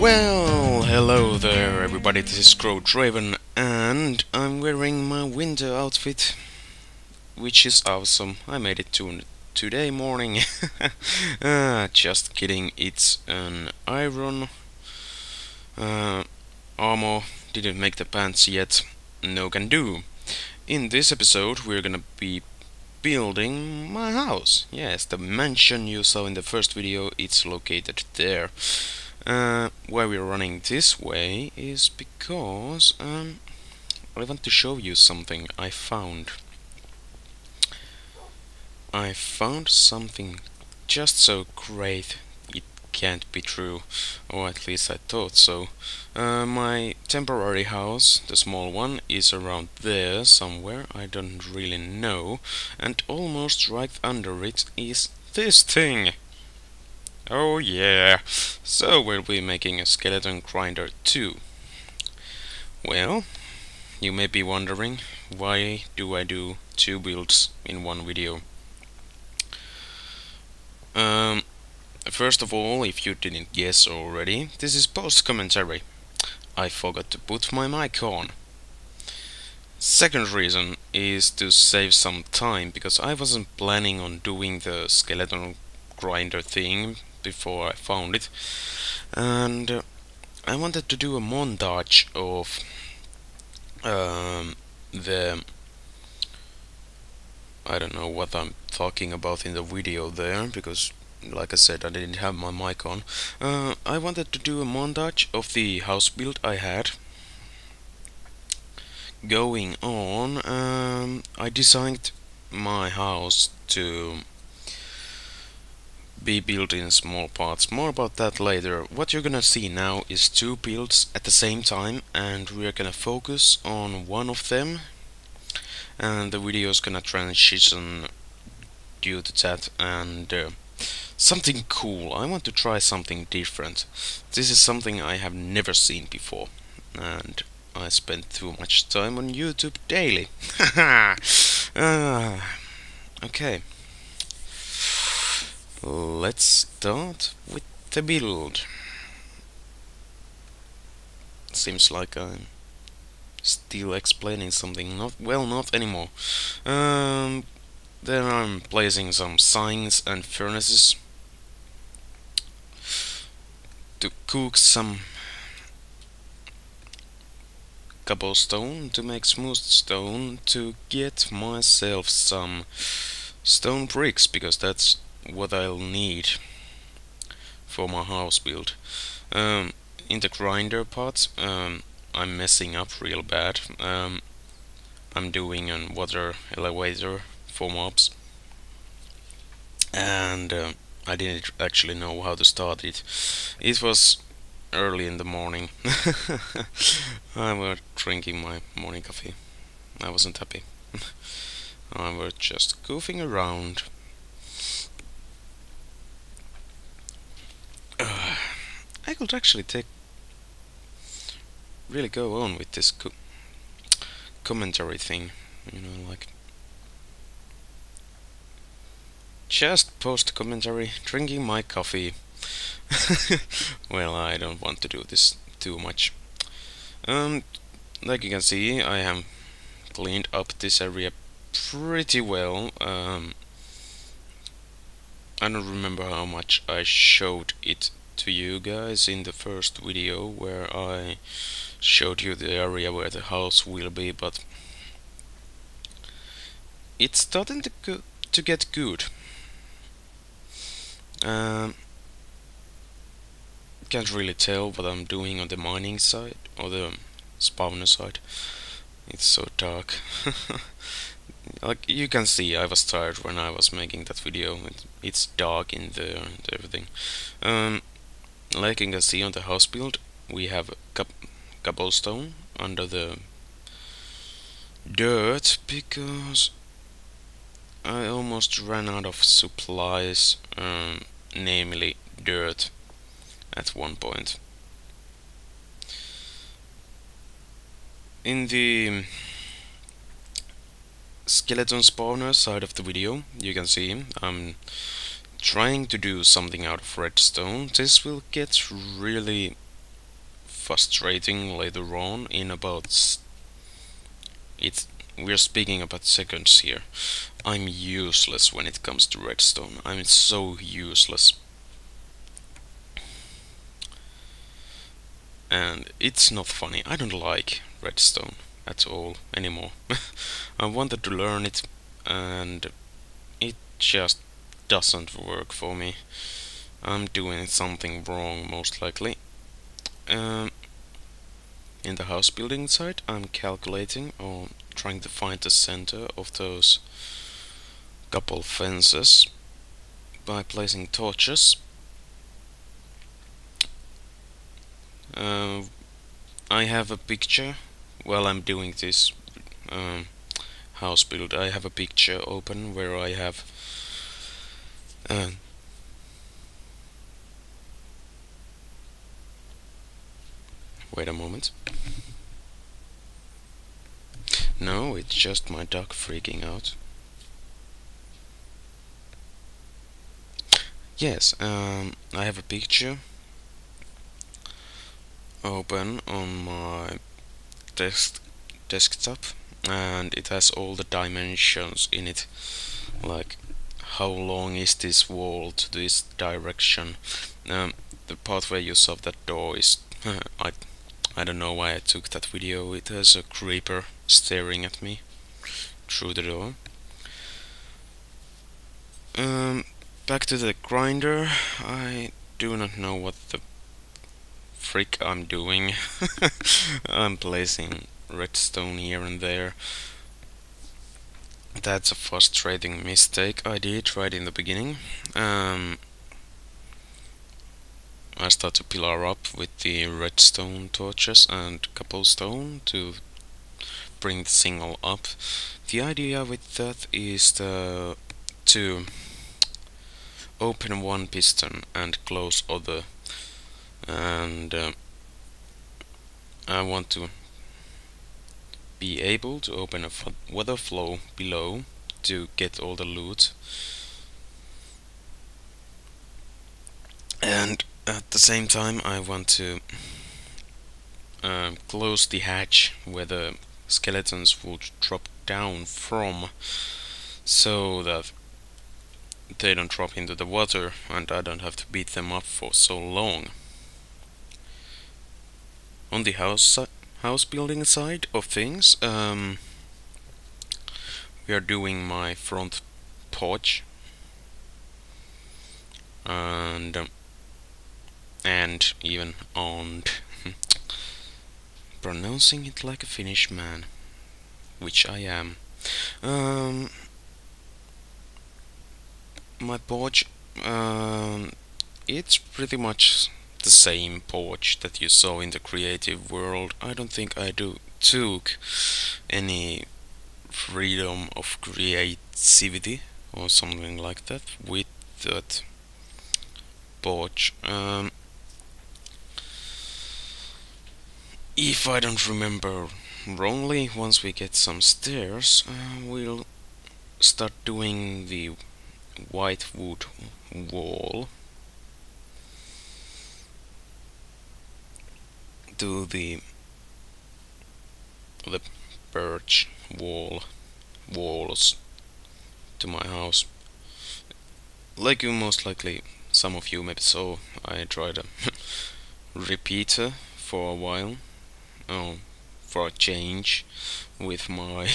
Well, hello there everybody, this is Draven and I'm wearing my winter outfit, which is awesome. I made it to today morning. Just kidding, it's an iron armor, didn't make the pants yet, no can do. In this episode we're gonna be building my house. Yes, the mansion you saw in the first video, it's located there. Why we're running this way is because I want to show you something I found. I found something just so great it can't be true, or at least I thought so. My temporary house, the small one, is around there somewhere, I don't really know, and almost right under it is this thing. Oh yeah, so we'll be making a skeleton grinder too. Well, you may be wondering, why do I do two builds in one video? First of all, if you didn't guess already, this is post-commentary. I forgot to put my mic on. Second reason is to save some time, because I wasn't planning on doing the skeleton grinder thing before I found it, and I wanted to do a montage of the I don't know what I'm talking about in the video there, because like I said, I didn't have my mic on. I wanted to do a montage of the house build I had going on. I designed my house to be built in small parts. More about that later. What you're gonna see now is two builds at the same time, and we're gonna focus on one of them, and the video is gonna transition due to that. And something cool, I want to try something different. This is something I have never seen before, and I spend too much time on YouTube daily. Okay, let's start with the build. Seems like I'm still explaining something. Not anymore. Then I'm placing some signs and furnaces to cook some cobblestone to make smooth stone, to get myself some stone bricks, because that's what I'll need for my house build. In the grinder part, I'm messing up real bad. I'm doing a water elevator for mobs, and I didn't actually know how to start it. It was early in the morning. I was drinking my morning coffee. I wasn't happy. I was just goofing around. I could actually really go on with this commentary thing, you know, like just post commentary, drinking my coffee. Well, I don't want to do this too much. Like you can see, I have cleaned up this area pretty well. I don't remember how much I showed it to you guys in the first video, where I showed you the area where the house will be, but it's starting to get good. Can't really tell what I'm doing on the mining side or the spawner side. It's so dark. Like you can see, I was tired when I was making that video. It's dark in there and everything. Like you can see on the house build, we have cobblestone under the dirt, because I almost ran out of supplies, namely dirt, at one point. In the skeleton spawner side of the video, you can see I'm trying to do something out of redstone. This will get really frustrating later on in about it's we're speaking about seconds here. I'm useless when it comes to redstone. I'm so useless. And it's not funny. I don't like redstone at all anymore. I wanted to learn it and it just doesn't work for me. I'm doing something wrong most likely. Um, in the house building side, I'm calculating or trying to find the center of those couple fences by placing torches. Uh, I have a picture while I'm doing this um, house build. I have a picture open where I have uh, wait a moment. No, it's just my dog freaking out. Yes, I have a picture open on my desktop, and it has all the dimensions in it, like how long is this wall to this direction. The part where you saw that door is I don't know why I took that video. It has a creeper staring at me through the door. Back to the grinder. I do not know what the frick I'm doing. I'm placing redstone here and there. That's a frustrating mistake I did right in the beginning. I start to pillar up with the redstone torches and cobblestone to bring the signal up. The idea with that is to open one piston and close other, and I want to be able to open a water flow below to get all the loot, and at the same time I want to close the hatch where the skeletons would drop down from, so that they don't drop into the water and I don't have to beat them up for so long. On the house building side of things, we are doing my front porch, and even on pronouncing it like a Finnish man, which I am. My porch, it's pretty much the same porch that you saw in the creative world. I don't think I took any freedom of creativity or something like that with that porch. If I don't remember wrongly, once we get some stairs, we'll start doing the white wood wall to the birch walls to my house. Like you most likely, some of you maybe saw, I tried a repeater for a while, for a change, with my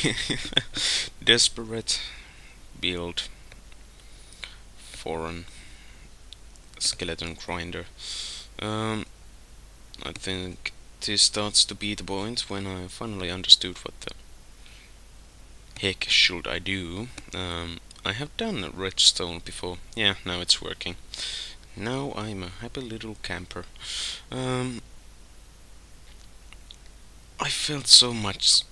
desperate build for an skeleton grinder. I think this starts to be the point when I finally understood what the heck should I do. I have done redstone before. Yeah, now it's working. Now I'm a happy little camper. I felt so much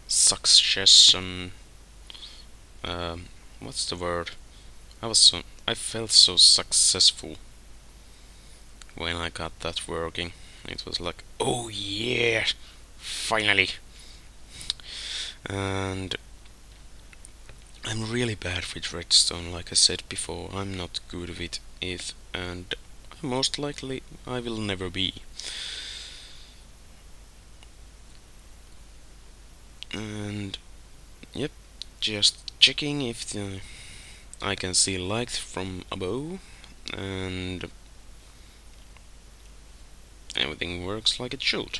succession. What's the word? I felt so successful when I got that working. It was like, oh yeah, finally. And I'm really bad with redstone, like I said before. I'm not good with it, and most likely I will never be. And yep, just checking if I can see light from above, and everything works like it should.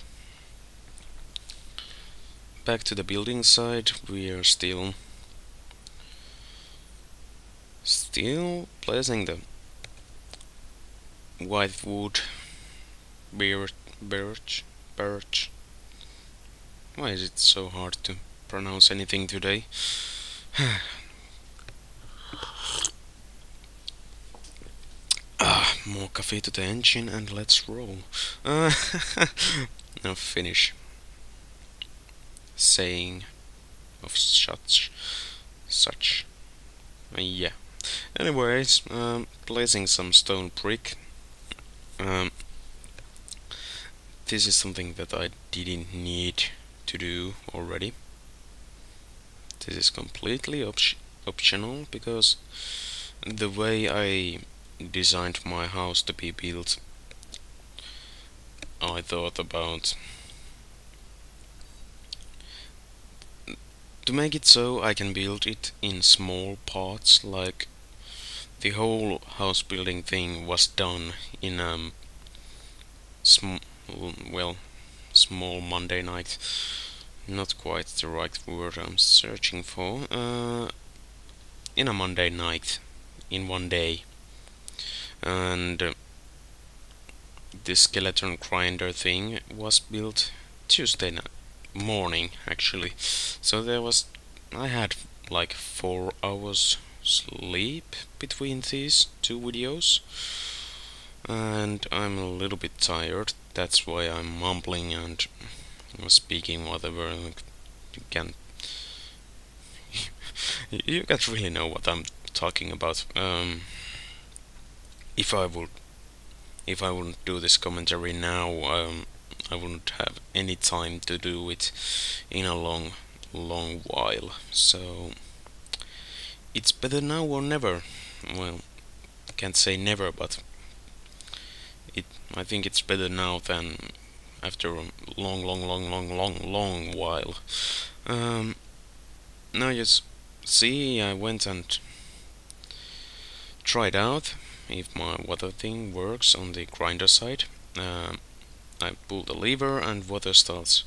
Back to the building side, we are still placing the white wood, birch. Why is it so hard to pronounce anything today? More coffee to the engine and let's roll. Now finish saying of such. Yeah. Anyways, placing some stone brick. This is something that I didn't need to do already. This is completely optional because the way I designed my house to be built, I thought about to make it so I can build it in small parts, like the whole house building thing was done in small Monday night. Not quite the right word I'm searching for. In a Monday night, in one day, and the skeleton grinder thing was built Tuesday morning actually. So I had like 4 hours sleep between these two videos, and I'm a little bit tired. That's why I'm mumbling and speaking whatever. You can you can't really know what I'm talking about. If I wouldn't do this commentary now, I wouldn't have any time to do it in a long while. So it's better now or never. Well, I can't say never, but I think it's better now than after a long while. Now you see, I went and tried out if my water thing works on the grinder side. I pull the lever and water starts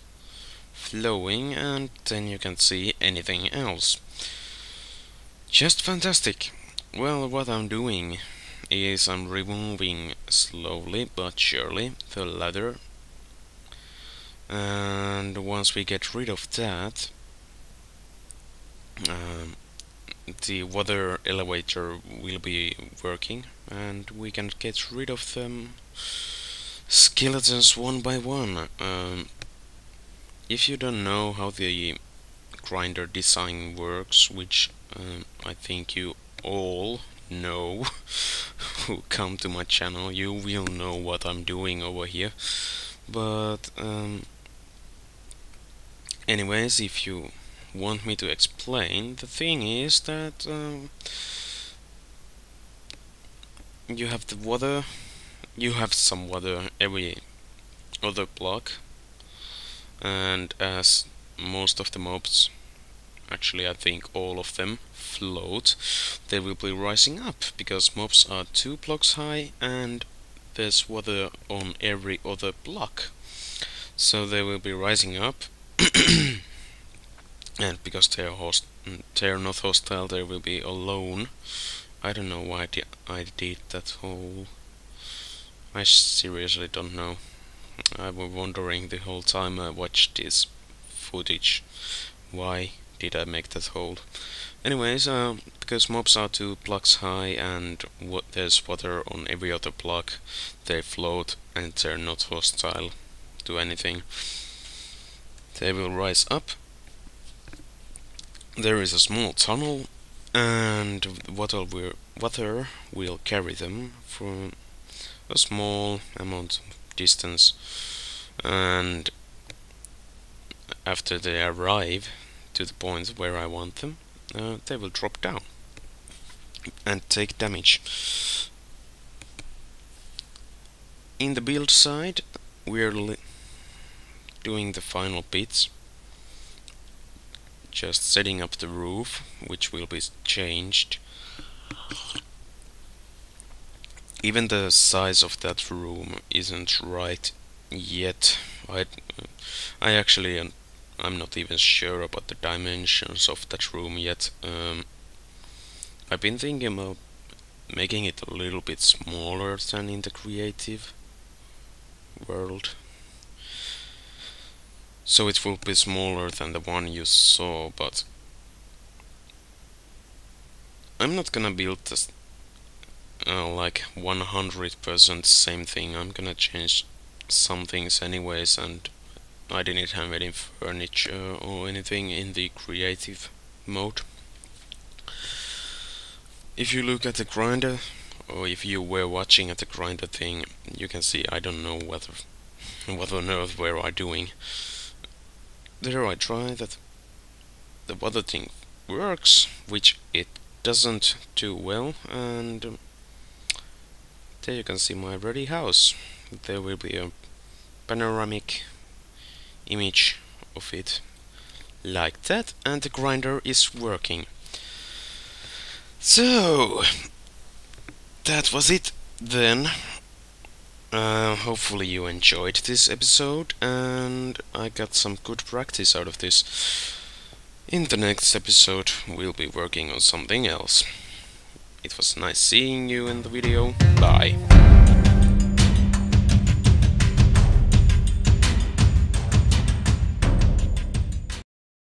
flowing, and then you can't see anything else. Just fantastic. Well, what I'm doing is I'm removing slowly but surely the ladder, and once we get rid of that, the water elevator will be working and we can get rid of them skeletons one by one. If you don't know how the grinder design works, which I think you all know who come to my channel, you will know what I'm doing over here. But anyways, if you want me to explain, the thing is that you have the water, you have some water every other block, and as most of the mobs, actually I think all of them, float, they will be rising up because mobs are 2 blocks high and there's water on every other block, so they will be rising up. And because they're not hostile, they will be alone. I don't know why I did that whole. I seriously don't know. I was wondering the whole time I watched this footage. Why did I make that hole? Anyways, because mobs are 2 blocks high and there's water on every other block, they float and they're not hostile to anything. They will rise up. There is a small tunnel, and water will carry them for a small amount of distance, and after they arrive to the point where I want them, they will drop down and take damage. in the build side, we're doing the final bits, just setting up the roof, which will be changed. Even the size of that room isn't right yet. I actually I'm not even sure about the dimensions of that room yet. I've been thinking about making it a little bit smaller than in the creative world. So it will be smaller than the one you saw, but I'm not gonna build this like 100% same thing. I'm gonna change some things anyways, and I didn't have any furniture or anything in the creative mode. If you look at the grinder, or if you were watching at the grinder thing, you can see I don't know what on earth were I doing. There I try that the weather thing works, which it doesn't do well, and there you can see my ready house. There will be a panoramic image of it like that, and the grinder is working. So that was it then. Hopefully you enjoyed this episode, and I got some good practice out of this. In the next episode we'll be working on something else. It was nice seeing you in the video. Bye.